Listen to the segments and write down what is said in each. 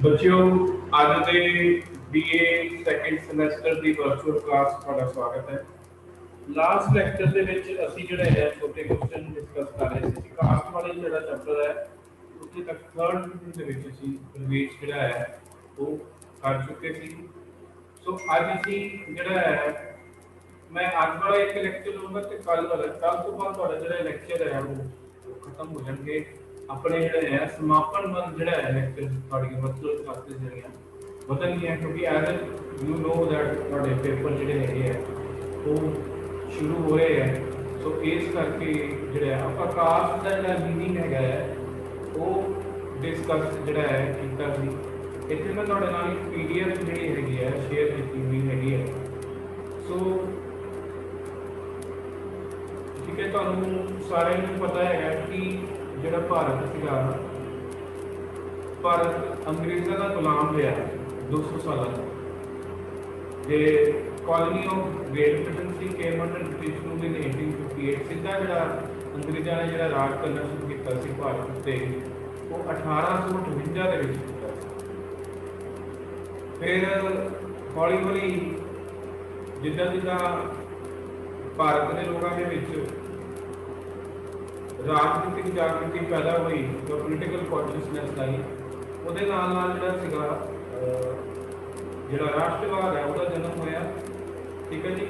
बच्चों ਅੱਜ ਦੇ BA ਸੈਕੰਡ ਸਮੈਸਟਰ ਦੀ ਵਰਚੁਅਲ ਕਲਾਸ ਤੁਹਾਡਾ ਸਵਾਗਤ ਹੈ। ਲਾਸਟ ਲੈਕਚਰ ਦੇ ਵਿੱਚ ਅਸੀਂ ਜਿਹੜਾ ਹੈ ਛੋਟੇ ਕੁਐਸਚਨ ਡਿਸਕਸ ਕਰ ਰਹੇ ਸੀ। ਕਾਸਟ ਵਾਲੇ ਜਿਹੜਾ ਚੈਪਟਰ ਹੈ ਉੱਥੇ ਤੱਕ ਥਰਡ ਯੂਨਿਟ ਦੇ ਵਿੱਚ ਅਸੀਂ ਪ੍ਰਵੇਸ਼ ਜਿਹੜਾ ਹੈ ਉਹ ਕਰ ਚੁੱਕੇ ਸੀ। ਸੋ ਅੱਜ ਅਸੀਂ ਜਿਹੜਾ ਹੈ ਮੈਂ ਅੱਜ ਵਾਲਾ ਇੱਕ ਲੈਕਚਰ ਲਊਂਗਾ ਤੇ ਕੱਲ ਵਾਲਾ ਕੱਲ ਤੋਂ ਬਾਅਦ ਤੁਹਾਡਾ ਜਿਹੜਾ ਲੈਕਚਰ ਹੈ ਉਹ ਖਤਮ ਹੋ ਜਾਣਗੇ। अपने ਜਿਹੜੇ ਹੈ ਸਮਾਪਨ ਵੱਲ ਜਿਹੜਾ ਹੈ ਲੈਕਚਰ ਤੁਹਾਡੀਆਂ ਵਰਚੁਅਲ ਕਲਾਸਿਸ ਜਿਹੜੀਆਂ ਵਧਣਗੀਆਂ ਕਿਉਂਕਿ ਐਜ਼ ਯੂ ਨੋ ਦੈਟ ਤੁਹਾਡੇ ਪੇਪਰ ਜਿਹੜੇ ਹੈਗੇ ਆ ਉਹ ਸ਼ੁਰੂ ਹੋ ਰਹੇ ਹੈ। ਸੋ ਇਸ ਕਰਕੇ ਜਿਹੜਾ ਆਪਾਂ ਕਾਸਟ ਦਾ ਜਿਹੜਾ ਮੀਨਿੰਗ ਹੈਗਾ ਹੈ ਉਹ ਡਿਸਕਸ ਜਿਹੜਾ ਹੈ ਕੀਤਾ ਸੀ। ਇੱਥੇ ਮੈਂ ਤੁਹਾਡੇ ਨਾਲ ਇੱਕ PDF ਜਿਹੜੀ ਹੈਗੀ ਹੈ ਸ਼ੇਅਰ ਕੀਤੀ ਹੋਈ ਹੈਗੀ ਹੈ। ਸੋ ਠੀਕ ਹੈ, ਤੁਹਾਨੂੰ ਸਾਰਿਆਂ ਨੂੰ ਪਤਾ ਹੈਗਾ ਕਿ ਜਿਹੜਾ ਭਾਰਤ ਸੀਗਾ ਭਾਰਤ ਅੰਗਰੇਜ਼ਾਂ ਦਾ ਗੁਲਾਮ ਰਿਹਾ 200 ਸਾਲਾਂ ਤੱਕ। ਜੇ ਕਾਲੋਨੀ ਆਫ ਗ੍ਰੇਟ ਬ੍ਰਿਟਨ ਸੀ came under British rule in 1858। ਸਿੱਧਾ ਜਿਹੜਾ ਅੰਗਰੇਜ਼ਾਂ ਨੇ ਜਿਹੜਾ ਰਾਜ ਕਰਨਾ ਸ਼ੁਰੂ ਕੀਤਾ ਸੀ ਭਾਰਤ ਉੱਤੇ ਉਹ 1858 ਦੇ ਵਿੱਚ ਕੀਤਾ ਸੀ। ਫਿਰ ਹੌਲੀ ਹੌਲੀ ਜਿੱਦਾਂ ਜਿੱਦਾਂ ਭਾਰਤ ਦੇ ਲੋਕਾਂ ਦੇ ਵਿੱਚ ਰਾਜਨੀਤਿਕ ਜਾਗਰੂਕਤਾ ਪੈਦਾ ਹੋਈ ਜਾਂ ਪੋਲੀਟੀਕਲ ਕੌਨਸ਼ੀਅਸਨੈਸ ਆਈ, ਉਹਦੇ ਨਾਲ ਨਾਲ ਜਿਹੜਾ ਸੀਗਾ ਜਿਹੜਾ ਰਾਸ਼ਟਰਵਾਦ ਹੈ ਉਹਦਾ ਜਨਮ ਹੋਇਆ। ਠੀਕ ਹੈ ਜੀ।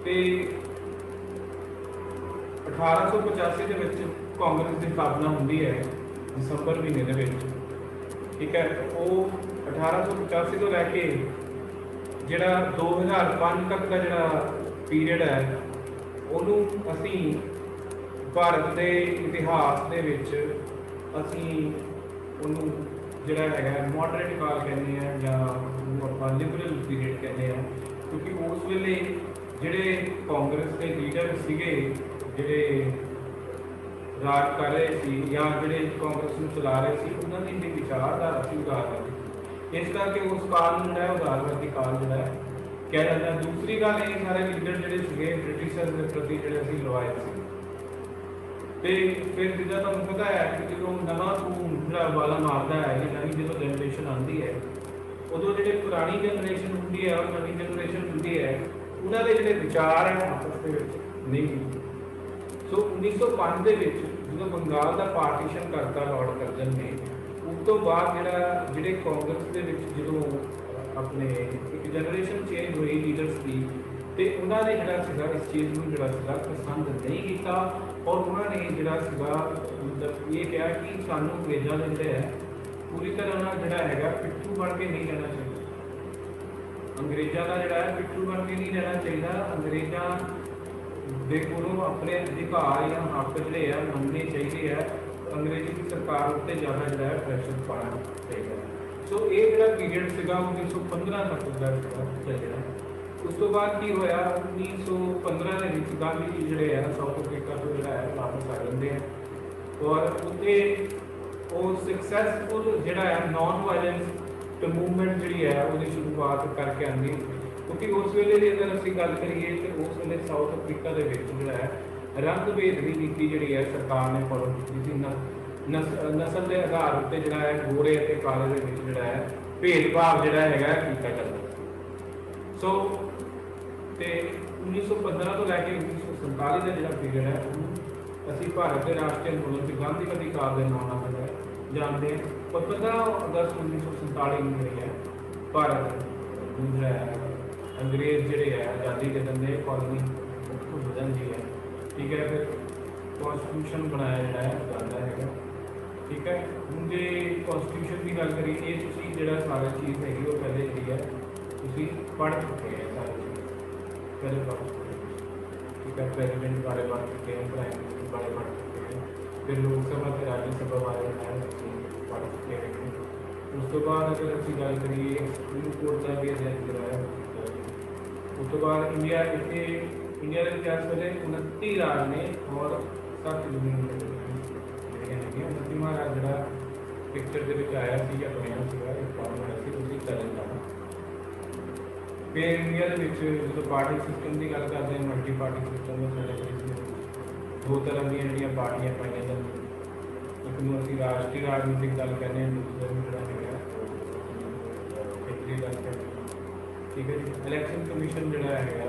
ਤੇ 1885 ਦੇ ਵਿੱਚ ਕਾਂਗਰਸ ਦੀ ਸਥਾਪਨਾ ਹੁੰਦੀ ਹੈ ਦਸੰਬਰ ਮਹੀਨੇ ਦੇ ਵਿੱਚ। ਠੀਕ ਹੈ, ਉਹ 1885 ਤੋਂ ਲੈ ਕੇ ਜਿਹੜਾ 2005 ਤੱਕ ਦਾ ਜਿਹੜਾ ਪੀਰੀਅਡ ਹੈ ਉਹਨੂੰ ਅਸੀਂ ਭਾਰਤ ਦੇ ਇਤਿਹਾਸ ਦੇ ਵਿੱਚ ਅਸੀਂ ਉਹਨੂੰ ਜਿਹੜਾ ਹੈਗਾ ਮੋਡਰਨ ਕਾਲ ਕਹਿੰਦੇ ਆ ਜਾਂ ਉਹਨੂੰ ਆਪਾਂ ਲਿਬਰਲ ਪੀਰੀਅਡ ਕਹਿੰਦੇ ਆ, ਕਿਉਂਕਿ ਉਸ ਵੇਲੇ ਜਿਹੜੇ ਕਾਂਗਰਸ ਦੇ ਲੀਡਰ ਸੀਗੇ ਜਿਹੜੇ ਰਾਜ ਕਰ ਰਹੇ ਸੀ ਜਾਂ ਜਿਹੜੇ ਕਾਂਗਰਸ ਨੂੰ ਚਲਾ ਰਹੇ ਸੀ ਉਹਨਾਂ ਦੀ ਜਿਹੜੀ ਵਿਚਾਰਧਾਰਾ ਸੀ ਉਦਾਰਵਾਦੀ। ਇਸ ਕਰਕੇ ਉਸ ਕਾਲ ਨੂੰ ਜਿਹੜਾ ਉਦਾਰਵਾਦੀ ਕਾਲ ਜਿਹੜਾ ਹੈ ਕਿਹਾ ਜਾਂਦਾ। ਦੂਸਰੀ ਗੱਲ ਇਹ ਸਾਰੇ ਲੀਡਰ ਜਿਹੜੇ ਸੀਗੇ ਬ੍ਰਿਟਿਸ਼ਰ ਦੇ ਪ੍ਰਤੀ ਜਿਹੜੇ ਸੀ ਲੋਇਲ ਸੀ। ਤੇ ਫਿਰ ਜਿੱਦਾਂ ਤੁਹਾਨੂੰ ਪਤਾ ਹੈ ਕਿ ਜਦੋਂ ਨਵਾਂ ਖੂਨ ਜਿਹੜਾ ਵਾਲਾ ਮਾਰਦਾ ਹੈ ਜਾਂ ਨਵੀਂ ਜਦੋਂ ਜਨਰੇਸ਼ਨ ਆਉਂਦੀ ਹੈ ਉਦੋਂ ਜਿਹੜੇ ਪੁਰਾਣੀ ਜਨਰੇਸ਼ਨ ਹੁੰਦੀ ਹੈ ਔਰ ਨਵੀਂ ਜਨਰੇਸ਼ਨ ਹੁੰਦੀ ਹੈ ਉਹਨਾਂ ਦੇ ਜਿਹੜੇ ਵਿਚਾਰ ਹੈ ਆਪਸ ਦੇ ਵਿੱਚ ਨਹੀਂ ਹੁੰਦੇ। ਸੋ 1905 ਦੇ ਵਿੱਚ ਜਦੋਂ ਬੰਗਾਲ ਦਾ ਪਾਰਟੀਸ਼ਨ ਕਰਤਾ ਲਾਰਡ ਕਰਜ਼ਨ ਨੇ, ਉਸ ਤੋਂ ਬਾਅਦ ਜਿਹੜੇ ਕਾਂਗਰਸ ਦੇ ਵਿੱਚ ਜਦੋਂ ਆਪਣੇ ਇੱਕ ਜਨਰੇਸ਼ਨ ਚੇਂਜ ਹੋਈ ਲੀਡਰਸ ਦੀ ਤੇ ਉਹਨਾਂ ਨੇ ਜਿਹੜਾ ਸੀਗਾ ਇਸ ਚੀਜ਼ ਨੂੰ ਜਿਹੜਾ ਸੀਗਾ ਪਸੰਦ ਨਹੀਂ ਕੀਤਾ ਔਰ ਉਹਨਾਂ ਨੇ ਜਿਹੜਾ ਸੀਗਾ ਮਤਲਬ ਇਹ ਕਿਹਾ ਕਿ ਸਾਨੂੰ ਅੰਗਰੇਜ਼ਾਂ ਦੇ ਜਿਹੜੇ ਹੈ ਪੂਰੀ ਤਰ੍ਹਾਂ ਨਾਲ ਜਿਹੜਾ ਹੈਗਾ ਪਿੱਠੂ ਬਣ ਕੇ ਨਹੀਂ ਰਹਿਣਾ ਚਾਹੀਦਾ। ਅੰਗਰੇਜ਼ਾਂ ਦਾ ਜਿਹੜਾ ਹੈ ਪਿੱਠੂ ਬਣ ਕੇ ਨਹੀਂ ਰਹਿਣਾ ਚਾਹੀਦਾ। ਅੰਗਰੇਜ਼ਾਂ ਦੇ ਕੋਲੋਂ ਆਪਣੇ ਅਧਿਕਾਰ ਜਾਂ ਹੱਕ ਜਿਹੜੇ ਆ ਮੰਨਣੇ ਚਾਹੀਦੇ ਆ। ਅੰਗਰੇਜ਼ੀ ਸਰਕਾਰ ਉੱਤੇ ਜ਼ਿਆਦਾ ਜਿਹੜਾ ਹੈ ਪ੍ਰੈਸ਼ਰ ਪਾਉਣਾ ਚਾਹੀਦਾ। ਸੋ ਇਹ ਜਿਹੜਾ ਪੀਰੀਅਡ ਸੀਗਾ 1915 ਤੱਕ ਦਾ ਚੱਲਿਆ। ਉਸ ਤੋਂ ਬਾਅਦ ਕੀ ਹੋਇਆ 1915 ਦੇ ਵਿੱਚ ਗਾਂਧੀ ਜੀ ਜਿਹੜੇ ਆ ਸਾਊਥ ਅਫਰੀਕਾ ਤੋਂ ਜਿਹੜਾ ਹੈ ਵਾਪਸ ਆ ਜਾਂਦੇ ਆ ਔਰ ਉੱਥੇ ਉਹ ਸਕਸੈਸਫੁਲ ਜਿਹੜਾ ਹੈ ਨਾਨ ਵਾਇਲੈਂਸ ਮੂਵਮੈਂਟ ਜਿਹੜੀ ਹੈ ਉਹਦੀ ਸ਼ੁਰੂਆਤ ਕਰਕੇ ਆਉਂਦੀ। ਕਿਉਂਕਿ ਉਸ ਵੇਲੇ ਦੀ ਅਗਰ ਅਸੀਂ ਗੱਲ ਕਰੀਏ ਤੇ ਉਸ ਵੇਲੇ ਸਾਊਥ ਅਫਰੀਕਾ ਦੇ ਵਿੱਚ ਜਿਹੜਾ ਹੈ ਰੰਗ ਭੇਦ ਦੀ ਨੀਤੀ ਜਿਹੜੀ ਹੈ ਸਰਕਾਰ ਨੇ ਫੋਲੋ ਕੀਤੀ ਸੀ। ਨਸਲ ਦੇ ਆਧਾਰ ਉੱਤੇ ਜਿਹੜਾ ਹੈ ਗੋਰੇ ਅਤੇ ਕਾਲੇ ਦੇ ਵਿੱਚ ਜਿਹੜਾ ਹੈ ਭੇਦਭਾਵ ਜਿਹੜਾ ਹੈਗਾ ਕੀਤਾ ਜਾਂਦਾ। ਸੋ ਤੇ 1915 ਤੋਂ ਲੈ ਕੇ 1947 ਦਾ ਜਿਹੜਾ ਪੀਰੀਅਡ ਹੈ ਉਹਨੂੰ ਅਸੀਂ ਭਾਰਤ ਦੇ ਰਾਸ਼ਟਰੀ ਅੰਦੋਲਨ ਤੇ ਗਾਂਧੀਵਾਦੀ ਕਾਲ ਦੇ ਨਾਮ ਨਾਲ ਜਾਣਦੇ ਹਾਂ। ਪਰ 15 ਅਗਸਤ 1947 ਨੂੰ ਜਿਹੜੀ ਹੈ ਭਾਰਤ ਜਿਹੜਾ ਅੰਗਰੇਜ਼ ਜਿਹੜੇ ਹੈ ਆਜ਼ਾਦੀ ਦੇ ਦਿੰਦੇ ਕਾਲੋਨੀ ਉੱਥੋਂ ਹੋ ਜਾਂਦੀ ਹੈ। ਠੀਕ ਹੈ, ਫਿਰ ਕੌਨਸਟੀਟਿਊਸ਼ਨ ਬਣਾਇਆ ਜਿਹੜਾ ਹੈ ਜਾਂਦਾ ਹੈਗਾ। ਠੀਕ ਹੈ, ਹੁਣ ਜੇ ਕੌਨਸਟੀਟਿਊਸ਼ਨ ਦੀ ਗੱਲ ਕਰੀਏ ਇਹ ਤੁਸੀਂ ਜਿਹੜਾ ਸਾਰਾ ਚੀਜ਼ ਹੈਗੀ ਉਹ ਪਹਿਲੇ ਜਿਹੜੀ ਹੈ ਤੁਸੀਂ ਪੜ੍ਹ ਚੁੱਕੇ ਹੈ ਸਾਰੀ ਚੀਜ਼ ਪਹਿਲੇ ਪੜ੍ਹ ਚੁੱਕੇ। ਠੀਕ ਹੈ, ਪ੍ਰੈਜ਼ੀਡੈਂਟ ਬਾਰੇ ਪੜ੍ਹ ਚੁੱਕੇ हैं, प्राइम मिनिस्टर बारे पढ़ चुके हैं, फिर लोकसभा ਤੇ ਰਾਜ ਸਭਾ ਬਾਰੇ ਪੜ੍ਹ ਚੁੱਕੇ हैं। ਉਸ ਤੋਂ ਬਾਅਦ ਅਗਰ ਅਸੀਂ ਗੱਲ ਕਰੀਏ ਸੁਪਰੀਮ ਕੋਰਟ ਦਾ ਵੀ ਅਧਿਐਨ ਕਰਵਾਇਆ। ਉਸ ਤੋਂ ਬਾਅਦ ਇੰਡੀਆ ਦੇ ਇਤਿਹਾਸ ਵੇਲੇ 29 ਰਾਜ ਨੇ ਔਰ 7 ਯੂਨੀਅਨ ਜਿਹੜੀਆਂ ਹੈਗੀਆਂ। 29ਵਾਂ ਰਾਜ ਜਿਹੜਾ ਪਿਕਚਰ ਦੇ ਵਿੱਚ ਆਇਆ ਸੀ ਜਾਂ ਬਣਿਆ ਸੀਗਾ ਇੱਕ ਕੰਮ ਹੋਇਆ ਸੀ ਉਸਦੀ ਤੇਲੰਗਾਨਾ। ਫਿਰ ਇੰਡੀਆ ਦੇ ਵਿੱਚ ਜਦੋਂ ਪਾਰਟੀ ਸਿਸਟਮ ਦੀ ਗੱਲ ਕਰਦੇ ਹਾਂ ਮਲਟੀ ਪਾਰਟੀ ਸਿਸਟਮ ਦਾ ਸਾਡੇ ਦੋ ਤਰ੍ਹਾਂ ਦੀਆਂ ਜਿਹੜੀਆਂ ਪਾਰਟੀਆਂ ਪਾਈਆਂ ਜਾਂਦੀਆਂ। ਇੱਕ ਨੂੰ ਅਸੀਂ ਰਾਸ਼ਟਰੀ ਰਾਜਨੀਤਿਕ ਦਲ ਕਹਿੰਦੇ ਹਾਂ, ਦੂਸਰਾ ਨੂੰ ਜਿਹੜਾ ਹੈਗਾ ठीक है जी। इलेक्शन कमीशन जोड़ा है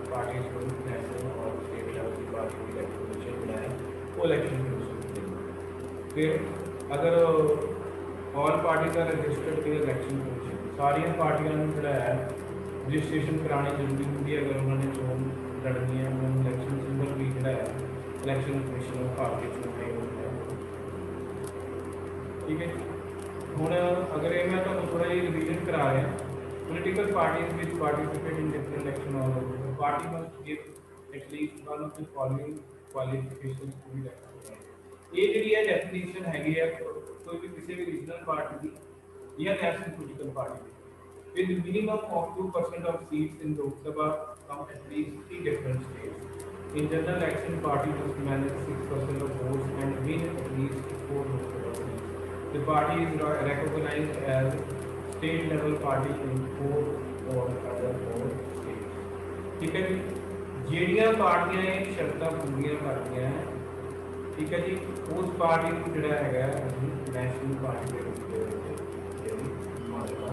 पार्टी नेशनल और स्टेट लेवल की पार्टी की इलेक्शन कमीशन जोड़ा है वो इलेक्शन कमीशन। फिर अगर ऑल पार्टी का रजिस्टर्ड इलेक्शन कमीशन सारिया पार्टियां जोड़ा है रजिस्ट्रेशन कराने जरूरी होंगी अगर उन्होंने चोन लड़नी है उन्होंने इलेक्शन सिंबल भी जोड़ा है इलेक्शन कमीशन भारतीय चुनाव आयोग है। ठीक है हूँ अगर ये मैं तो थोड़ा जी रिवीजन करा रहा political parties which participate in different election all over party must give at least one of the following qualifications to be elected. ये जी है डेफिनेशन हैगी है कोई भी किसी भी रीजनल पार्टी की या नेशनल पोलिटिकल पार्टी की with minimum of 2% of seats in Lok Sabha from at least 3 different states. In general election, party must manage 6% of votes and win at least 4 Lok Sabha seats. The party is recognized as state level party in 4 or other 4 states. ठीक है जी ਜਿਹੜੀਆਂ ਪਾਰਟੀਆਂ ਇਹ ਸ਼ਰਤਾਂ ਪੂਰੀਆਂ ਕਰਦੀਆਂ ਹੈ ठीक है जी उस पार्टी को ਜਿਹੜਾ ਹੈਗਾ ਅਸੀਂ ਨੈਸ਼ਨਲ ਪਾਰਟੀ ਦੇ ਰੂਪ ਦੇ ਵਿੱਚ ਜਿਹੜੀ ਮਾਨਤਾ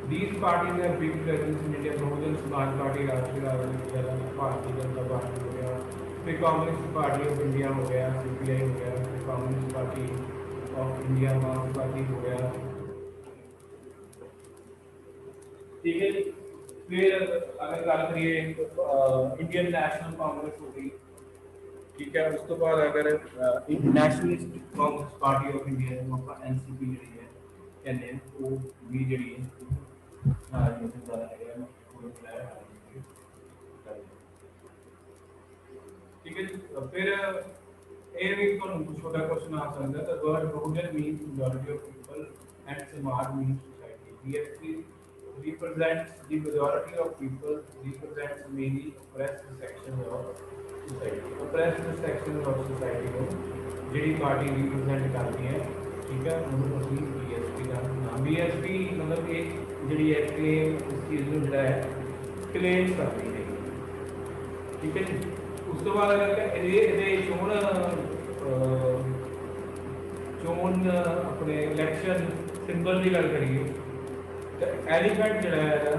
These parties have big presence in India. Bahujan Samaj party राष्ट्रीय राजनीति दल भारतीय जनता पार्टी हो गया फिर कम्युनिस्ट पार्टी ऑफ इंडिया हो गया CPI हो गया फिर कम्युनिस्ट पार्टी ऑफ इंडिया मार्क्सवादी हो गया। ठीक है जी फिर अगर गल करिए इंडियन नेशनल कांग्रेस हो गई ठीक है उस तो बाद अगर nationalist Congress party of India जिन्होंने आप NCP जी है कहते हैं वो भी जी राजनीतिक दल है ठीक है जी फिर ਇਹ ਵੀ ਤੁਹਾਨੂੰ ਛੋਟਾ ਕੁਐਸਚਨ ਆ ਸਕਦਾ ਹੈ the word Bahujan means majority of people and samaj means society BSP represents the majority of people represents mainly oppressed sections of society oppressed sections of society ਨੂੰ ਜਿਹੜੀ ਪਾਰਟੀ represent ਕਰਦੀ ਹੈ ਠੀਕ ਹੈ ਉਹਨੂੰ ਅਸੀਂ BSP ਦਾ ਨਾਮ BSP ਮਤਲਬ ਇਹ ਜਿਹੜੀ ਹੈ ਕਿ ਇਸ ਚੀਜ਼ ਨੂੰ ਜਿਹੜਾ ਹੈ ਕਲੇਮ ਕਰਦੀ ਹੈ ਠੀਕ ਹੈ ਜੀ। ਉਸ ਤੋਂ ਬਾਅਦ ਅਗਰ ਇਹਦੇ ਚੋਣ ਆਪਣੇ ਇਲੈਕਸ਼ਨ ਸਿੰਬਲ ਦੀ ਗੱਲ ਕਰੀਏ ਤਾਂ ਐਲੀਫੈਂਟ ਜਿਹੜਾ ਹੈ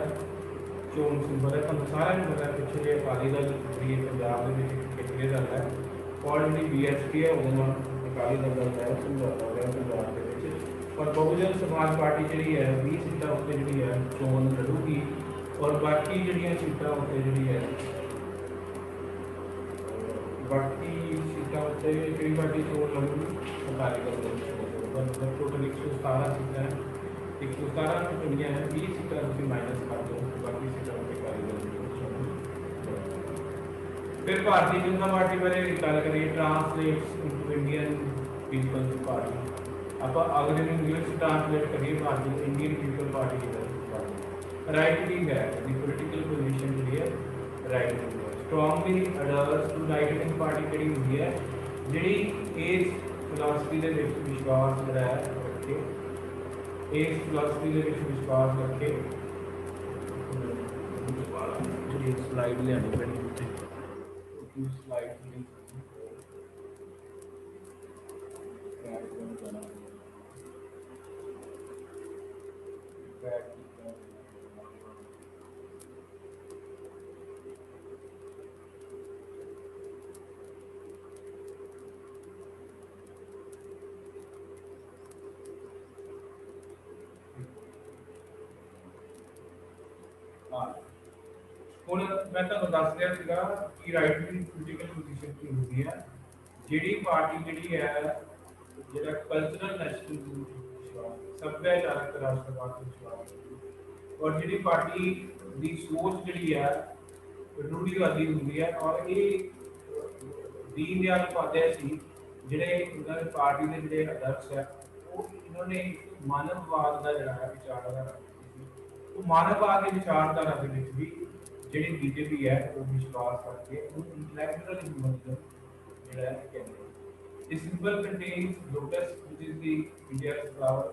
ਚੋਣ ਸਿੰਬਲ ਹੈ ਤੁਹਾਨੂੰ ਸਾਰਿਆਂ ਨੂੰ ਪਤਾ ਪਿੱਛੇ ਜੇ ਅਕਾਲੀ ਦਲ ਜਿਹੜੀ ਪੰਜਾਬ ਦੇ ਵਿੱਚ ਕਿਹੜੇ ਦਲ ਹੈ ਔਰ ਜਿਹੜੀ BSP ਹੈ ਉਹਦੇ ਨਾਲ ਅਕਾਲੀ ਦਲ ਦਾ ਹੈ ਸਮਝੌਤਾ ਹੋਇਆ ਪੰਜਾਬ ਦੇ ਵਿੱਚ ਪਰ ਬਹੁਜਨ ਸਮਾਜ ਪਾਰਟੀ ਜਿਹੜੀ ਹੈ 20 ਸੀਟਾਂ ਉੱਤੇ ਜਿਹੜੀ ਹੈ ਚੋਣ ਲੜੂਗੀ ਔਰ ਬਾਕੀ ਜਿਹੜੀਆਂ ਸੀਟਾਂ ਉੱਤੇ ਜਿਹੜੀ ਹੈ बाकी सीटा उत्ते कई पार्टी चोन लड़ूगी अकाली दल टोटल 117 सीटा है 117 चुनिया है 20 सीटा उसकी माइनस कर दो बाकी सीटा उत्ते अकाली दल फिर भारतीय जनता पार्टी बारे गल करिए translates into Indian people's party आप अगर इन इंग्लिश ट्रांसलेट करिए भारतीय इंडियन पीपल पार्टी की तरफ राइट विंग है पोलिटिकल पोजीशन जी है right wing strongly adheres to right wing party ਜਿਹੜੀ ਹੁੰਦੀ ਹੈ ਜਿਹੜੀ ਇਸ ਫਿਲਾਸਫੀ ਦੇ ਵਿੱਚ ਵਿਸ਼ਵਾਸ ਜਿਹੜਾ ਹੈ ਰੱਖੇ ਇਸ ਫਿਲਾਸਫੀ ਦੇ ਵਿੱਚ ਵਿਸ਼ਵਾਸ ਰੱਖੇ ਜਿਹੜੀ ਸਲਾਈਡ ਲਿਆਣੀ ਪੈਣੀ ਉੱਤੇ ਕਿਉਂਕਿ ਸਲਾਈਡ ਨਹੀਂ ਹੁਣ ਮੈਂ ਤੁਹਾਨੂੰ ਦੱਸ ਰਿਹਾ ਸੀਗਾ ਕਿ ਰਾਈਟ ਵਿੰਗ ਪੋਲੀਟੀਕਲ ਪੋਜੀਸ਼ਨ ਕੀ ਹੁੰਦੀ ਹੈ ਜਿਹੜੀ ਪਾਰਟੀ ਜਿਹੜੀ ਹੈ ਜਿਹੜਾ ਕਲਚਰਲ ਨੈਸ਼ਨਲਿਜ਼ਮ ਵਿਸ਼ਵਾਸ ਸੱਭਿਆਚਾਰਕ ਰਾਸ਼ਟਰਵਾਦ ਵਿਸ਼ਵਾਸ ਔਰ ਜਿਹੜੀ ਪਾਰਟੀ ਦੀ ਸੋਚ ਜਿਹੜੀ ਹੈ ਰੂੜੀਵਾਦੀ ਹੁੰਦੀ ਹੈ ਔਰ ਇਹ ਦੀਨ ਦਿਆਲ ਉਪਾਧਿਆਏ ਸੀ ਜਿਹੜੇ ਇਹਨਾਂ ਦੀ ਪਾਰਟੀ ਦੇ ਜਿਹੜੇ ਆਦਰਸ਼ ਹੈ ਉਹ ਇਹਨਾਂ ਨੇ ਮਾਨਵਵਾਦ ਦਾ ਜਿਹੜਾ ਹੈ ਵਿਚਾਰਧਾਰਾ ਉਹ ਮਾਨਵਵਾਦ ਦੇ ਵਿਚਾਰਧਾਰਾ ਦੇ ਵਿੱਚ ਵੀ ਜਿਹੜੀ BJP ਹੈ ਉਹ ਵਿਸ਼ਵਾਸ ਕਰਕੇ ਉਹ ਇੰਟੈਲੈਕਚੁਅਲ ਹਿਊਮਨਿਜ਼ਮ ਜਿਹੜਾ ਹੈ ਕਹਿੰਦੇ This symbol contains lotus, which is the India's flower.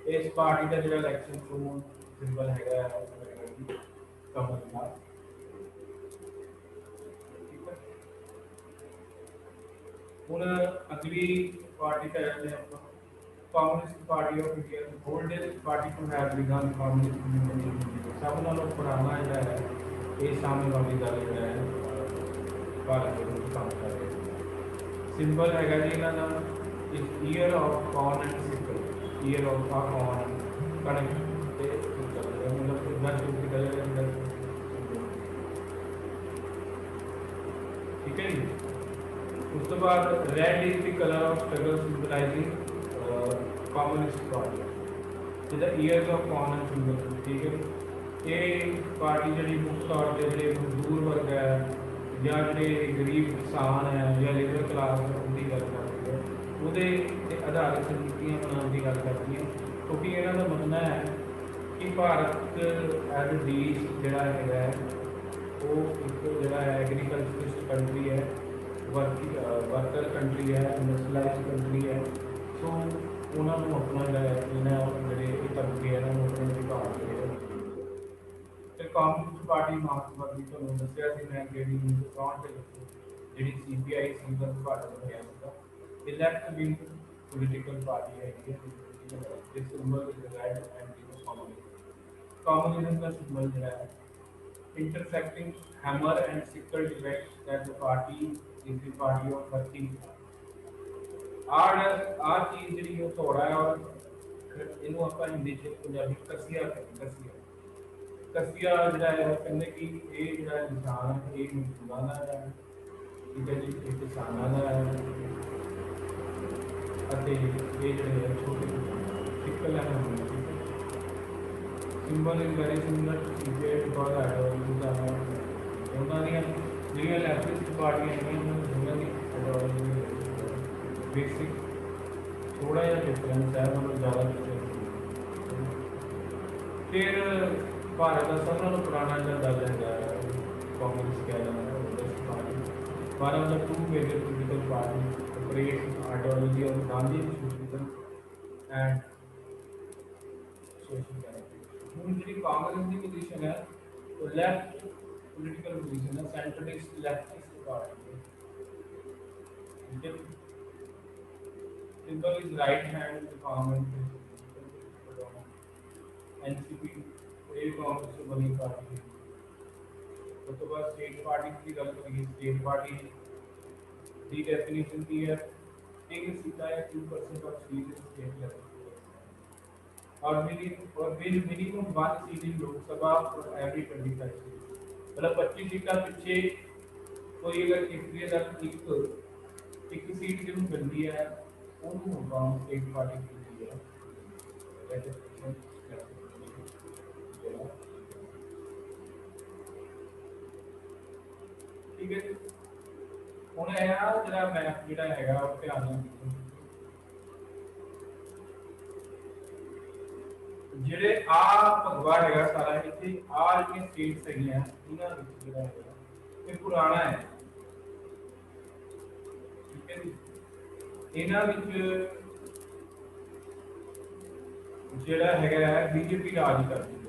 ਇਸ ਪਾਰਟੀ ਦਾ ਜਿਹੜਾ ਇਲੈਕਸ਼ਨ ਚੋਣ ਸਿੰਬਲ ਹੈਗਾ ਕਮਲ ਦਾ ਹੁਣ ਅਗਲੀ ਪਾਰਟੀ ਤੇ ਆਉਂਦੇ ਆਪਾਂ Communist Party of India, the oldest party to have begun communist movement in India. सब नालों पुराना जिहड़ा है ये साम्यवादी दल जिहड़ा है भारत ਦੇ ਵਿੱਚ ਕੰਮ ਕਰ ਰਿਹਾ ਹੈ। ਸਿੰਬਲ ਹੈਗਾ ਜੀ ਇਹਨਾਂ ਦਾ ear of corn and sickle, ear of corn ਕਣਕ ਤੇ ਸਿਕਲ, मतलब इतना चुप निकल ठीक है जी। उस तो बाद red is the colour of struggle symbolising communist party, जिहदा years of corn and symbol, ठीक है। ये पार्टी जी मुख्य तौर पर जो मजदूर वर्ग है या जो गरीब किसान है या लेबर क्लास है उनकी गल करती है, वो आधारित नीतियां बनाने की गल करती है, क्योंकि इन्हों का मनना है कि भारत एज ए देश जोड़ा है वो एक जोड़ा है एग्रीकल्चरिस्ट कंट्री है, वर्कर कंट्री है, इंडस्ट्रियलाइज कंट्री है। सो उन्होंने अपना जोड़े तबके अपने अधिकार फिर कांग्रेस पार्टी मार्क्सवादी तुहानूं दस्सिया सी मैं कि 1964 के विच जिहड़ी CPI सी दा उद्घाटन होया सीगा। ये लेफ्ट विंग पोलीटिकल पार्टी है, जिस सिंबल रेड एंड कम्युनिज्म का सिंबल जो है intersecting hammer and sickle depicts that the party is the party of working class। आर चीज जी थोड़ा है और इनू आप हिंदी पंजाबी कसिया कसिया कसिया जो है कहते कि ये जो इंसान है ये मजदूरों का है, ठीक है जी, ये किसानों का है, ये जो छोटे सिक्कल है symbol is very similar to CPI because ideology उन्होंने जो लैफ्टिस्ट पार्टियां उन्होंने बेसिक थोड़ा जहा डिफरेंस है, मतलब ज़्यादा डिफरेंस। फिर भारत का सब नालों पुराना जो दल है कांग्रेस कह party, one of the two major political party operate ideology of Gandhi socialism and social. हूँ जी कांग्रेस की पोजीशन है तो लैफ्ट पोलिटिकल पोजीशन है, सेंट्रलिस्ट लैफ्टिस्ट पार्टी, ठीक है। Symbol is right hand government, NCP ये कांग्रेस से बनी पार्टी। उस तो बाद स्टेट पार्टी की गल करिए, स्टेट पार्टी की डेफिनेशन की है एक सीटा है 2% of seat in state level और minimum 1 seat in Lok Sabha for every 25 seat, मतलब 25 सीटा पिछे कोई अगर एक सीट जो मिलती है उन्होंने स्टेट पार्टी की है। ठीक है जी। ਹੁਣ ਇਹ ਜਿਹੜਾ ਮੈਪ ਜਿਹੜਾ ਹੈਗਾ ਉਹ ਧਿਆਨ ਨਾਲ ਦੇਖੋ, ਜਿਹੜੇ ਆ ਭਗਵਾ ਹੈਗਾ ਸਾਰਾ ਇੱਥੇ ਆ ਜਿਹੜੀਆਂ ਸਟੇਟਸ ਹੈਗੀਆਂ ਇਹਨਾਂ ਵਿੱਚ ਜਿਹੜਾ ਹੈਗਾ ਇਹ ਪੁਰਾਣਾ ਹੈ, ਠੀਕ ਹੈ ਜੀ। ਇਹਨਾਂ ਵਿੱਚ ਜਿਹੜਾ ਹੈਗਾ BJP ਰਾਜ ਕਰਦੀ ਹੈ,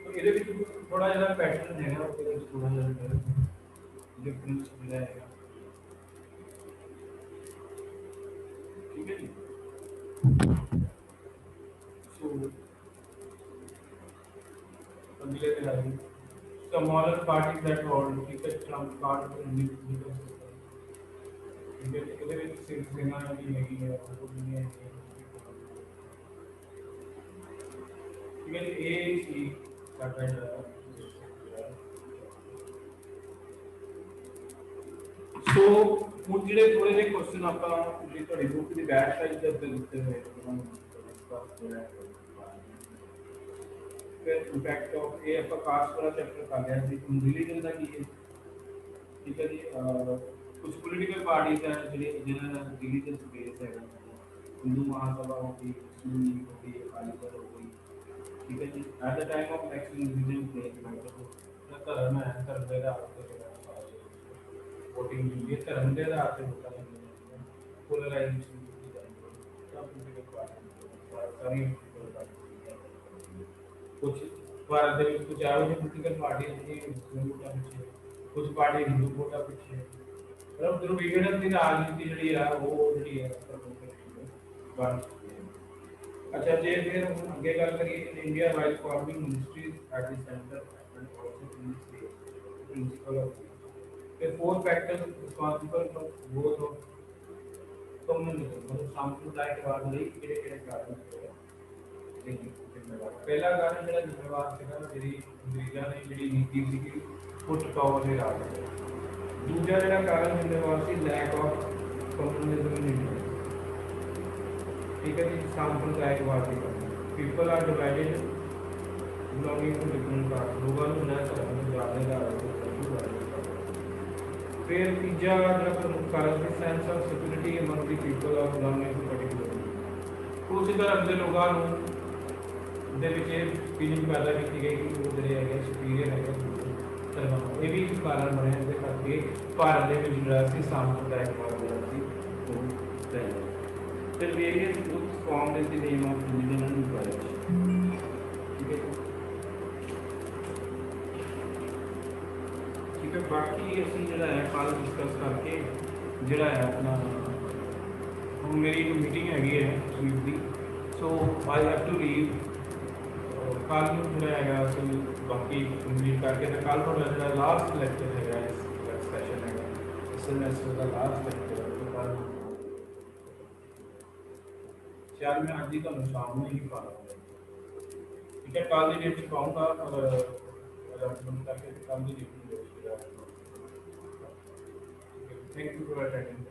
ਇਹਦੇ ਵਿੱਚ थोड़ा जरा पैटर्न है थोड़ा जरा डिफरेंस मिला है, ठीक है जी। सो अगले पे आइए smaller party that hold ticket from card to legal system, ठीक है। ਇਹਦੇ ਵਿੱਚ शिवसेना भी हैगी है वो भी है, ठीक है। ये चीज कर रहा है। सो ਹੁਣ ਜਿਹੜੇ ਥੋੜੇ ਜਿਹੇ ਕੁਐਸਚਨ ਆਪਾਂ ਜਿਹੜੀ ਤੁਹਾਡੀ ਬੁੱਕ ਦੀ ਬੈਕ ਸਾਈਡ ਤੇ ਉੱਤੇ ਦਿੱਤੇ ਹੋਏ ਫਿਰ ਇੰਪੈਕਟ ਆਫ ਇਹ ਆਪਾਂ ਕਾਸਟ ਵਾਲਾ ਚੈਪਟਰ ਕਰ ਲਿਆ ਸੀ। ਰਿਲੀਜਨ ਦਾ ਕੀ ਹੈ, ਠੀਕ ਹੈ ਜੀ। ਕੁਝ ਪੋਲੀਟੀਕਲ ਪਾਰਟੀਜ਼ ਹੈ ਜਿਹੜੇ ਜਿਹਨਾਂ ਦਾ ਰਿਲੀਜੀਅਸ ਬੇਸ ਹੈਗਾ, ਹਿੰਦੂ ਮਹਾਸਭਾ ਹੋ ਗਈ, ਮੁਸਲਿਮ ਲੀਗ ਹੋ ਗਈ, ਅਕਾਲੀ ਦਲ ਹੋ ਗਈ, ठीक है जी। At the time of election religion plays matter धर्म है, धर्म के आधार पर वोटिंग होती है, धर्म के आधार पर वोटा लेंगे, पोलराइजेशन की जाती है कुछ भारत के कुछ एवं पोलिटिकल पार्टी मुस्लिम वोटा पिछे, कुछ पार्टी हिंदू वोटा पिछे, मतलब ध्रुवीकरण की राजनीति जी है वो जी है बन चुकी है। अच्छा जे फिर हम आगे गल करिए India wise farming ministries at the centre and also in the state principle of the four factors responsible for growth of communism मतलब सांप्रदायिकवाद ਲਈ ਕਿਹੜੇ ਕਾਰਨ ਹੋਏ ਜ਼ਿੰਮੇਵਾਰ ਪਹਿਲਾ ਕਾਰਨ ਜਿਹੜਾ ਜ਼ਿੰਮੇਵਾਰ ਸੀਗਾ ਨਾ ਜਿਹੜੀ ਅੰਗਰੇਜ਼ਾਂ ਨੇ ਜਿਹੜੀ ਨੀਤੀ ਸੀਗੀ ਫੁੱਟ ਪਾਵਰ ਦੇ ਰਾਜ ਦੂਜਾ ਜਿਹੜਾ ਕਾਰਨ ਜ਼ਿੰਮੇਵਾਰ ਸੀ lack of communism in India ठीक है जी सांप्रदायिकवाद की people are divided belonging to different caste लोगों को नया धर्म में जाने का फिर तीजा जो प्रमुख कारण है sense of security among the people of belonging to particular उस धर्म के लोगों दे विच ये फीलिंग पैदा की गई कि वो ਜਿਹੜੇ ਹੈਗੇ ਸੁਪੀਰੀਅਰ ਹੈਗੇ ਧਰਮ ਇਹ ਵੀ ਕਾਰਨ ਬਣਿਆ ਇਹਦੇ ਕਰਕੇ ਭਾਰਤ ਦੇ ਵਿੱਚ ਜਿਹੜਾ ਸੀ सांप्रदायिकवाद ਜਿਹੜਾ ਸੀ ਉਹ ਫੈਲਿਆ The various groups formed in the name of religion and equality. ठीक है बाकी ਅਸੀਂ ਜਿਹੜਾ ਹੈ ਕੱਲ ਡਿਸਕਸ ਕਰਕੇ ਜਿਹੜਾ ਹੈ ਆਪਣਾ ਹੁਣ ਮੇਰੀ ਇੱਕ ਮੀਟਿੰਗ ਹੈਗੀ ਹੈ SVEEP the so I have to leave ਕੱਲ ਨੂੰ ਜਿਹੜਾ ਹੈਗਾ ਅਸੀਂ ਬਾਕੀ ਕੰਪਲੀਟ ਕਰਕੇ ਤੇ ਕੱਲ ਤੋਂ ਜਿਹੜਾ ਲਾਸਟ ਲੈਕਚਰ ਹੈਗਾ ਇਸ ਸੈਸ਼ਨ ਹੈਗਾ ਇਸ ਸਮੈਸਟਰ ਦਾ ਲਾਸਟ ਲੈਕਚਰ ਹੈ ਕੱਲ शायद मैं आज ही का शाम में ही पा रहा हूँ ठीक है कल की डेट पाऊँगा और करके कल की date thank you for attending